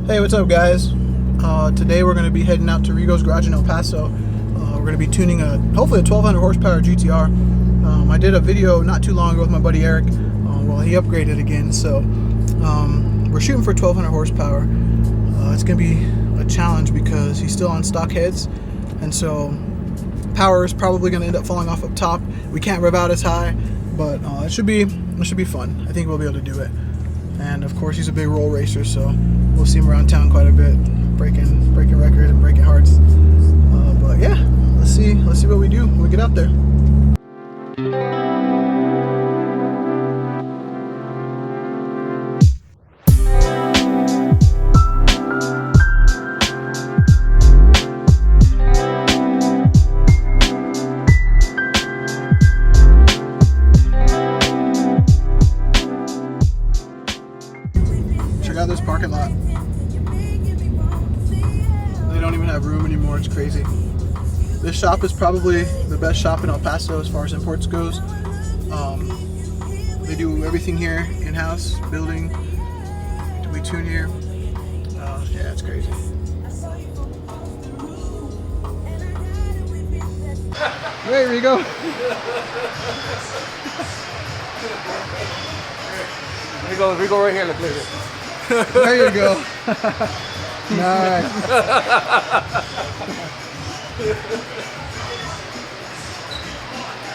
Hey, what's up guys? Today we're going to be heading out to Rigo's Garage in El Paso. We're going to be tuning hopefully a 1200 horsepower GTR. I did a video not too long ago with my buddy Eric. Well, he upgraded again, so we're shooting for 1200 horsepower. It's going to be a challenge because he's still on stock heads, and so power is probably going to end up falling off up top. We can't rev out as high, but it should be fun. I think we'll be able to do it. And of course, he's a big roll racer, so we'll see him around town quite a bit, breaking records and breaking hearts. But yeah, let's see what we do when we get out there. Check out this parking lot. They don't even have room anymore. It's crazy. This shop is probably the best shop in El Paso as far as imports goes. They do everything here in-house, building. We tune here. Yeah, it's crazy. Hey, Rigo. Rigo right here, look at it. There you go. Nice.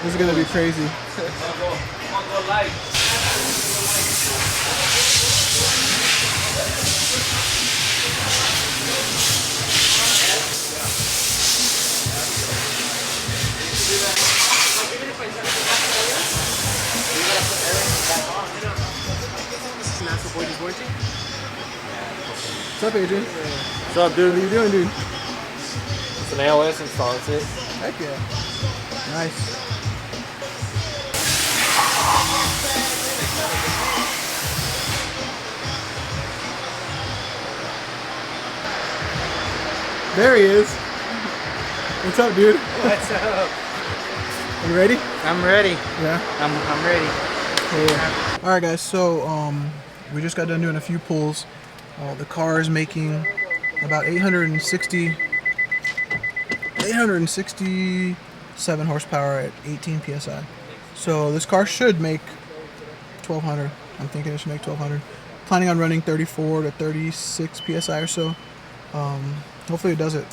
This is gonna be crazy. What's up, Adrian? What's up, dude? What are you doing, dude? It's an AOS install, that's it. Heck yeah. Nice. There he is. What's up, dude? What's up? You ready? I'm ready. Yeah. I'm ready. Cool. All right, guys. So we just got done doing a few pulls. The car is making about 867 horsepower at 18 psi. So this car should make 1200. I'm thinking it should make 1200. Planning on running 34 to 36 psi or so. Hopefully it does it.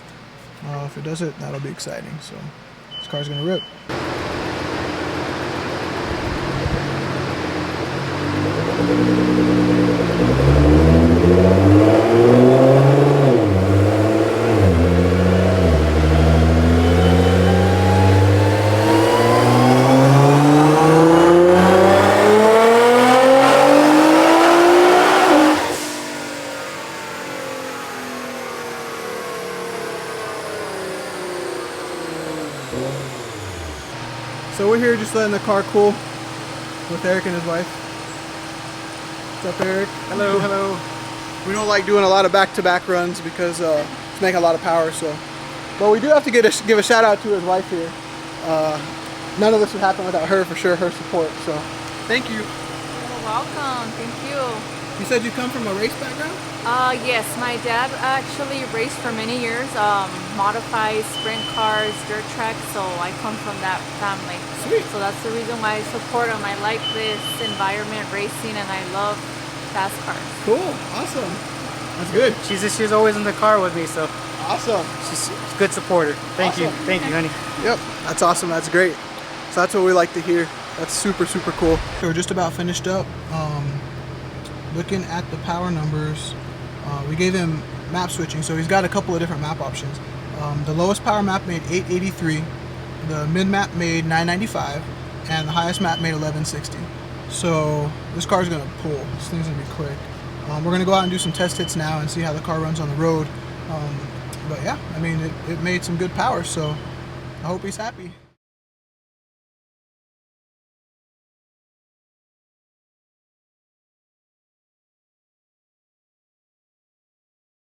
If it does it, that'll be exciting. So this car's gonna rip. So we're here just letting the car cool with Eric and his wife. What's up, Eric? Hello, hello. We don't like doing a lot of back-to-back runs because it's making a lot of power. So, but we do have to give a shout out to his wife here. None of this would happen without her, for sure. Her support. So, thank you. You're welcome. Thank you. You said you come from a race background? Yes, my dad actually raced for many years, modified sprint cars, dirt tracks, so I come from that family. Sweet. So that's the reason why I support him. I like this environment, racing, and I love fast cars. Cool. Awesome. That's good. She's always in the car with me, so Awesome. she's a good supporter. Thank you, honey. Yep. That's awesome. That's great. So that's what we like to hear. That's super, super cool. So we're just about finished up. Looking at the power numbers, we gave him map switching, so he's got a couple of different map options. The lowest power map made 883, the mid map made 995, and the highest map made 1160. So this car's gonna pull. This thing's gonna be quick. We're gonna go out and do some test hits now and see how the car runs on the road. But yeah, I mean, it made some good power, so I hope he's happy.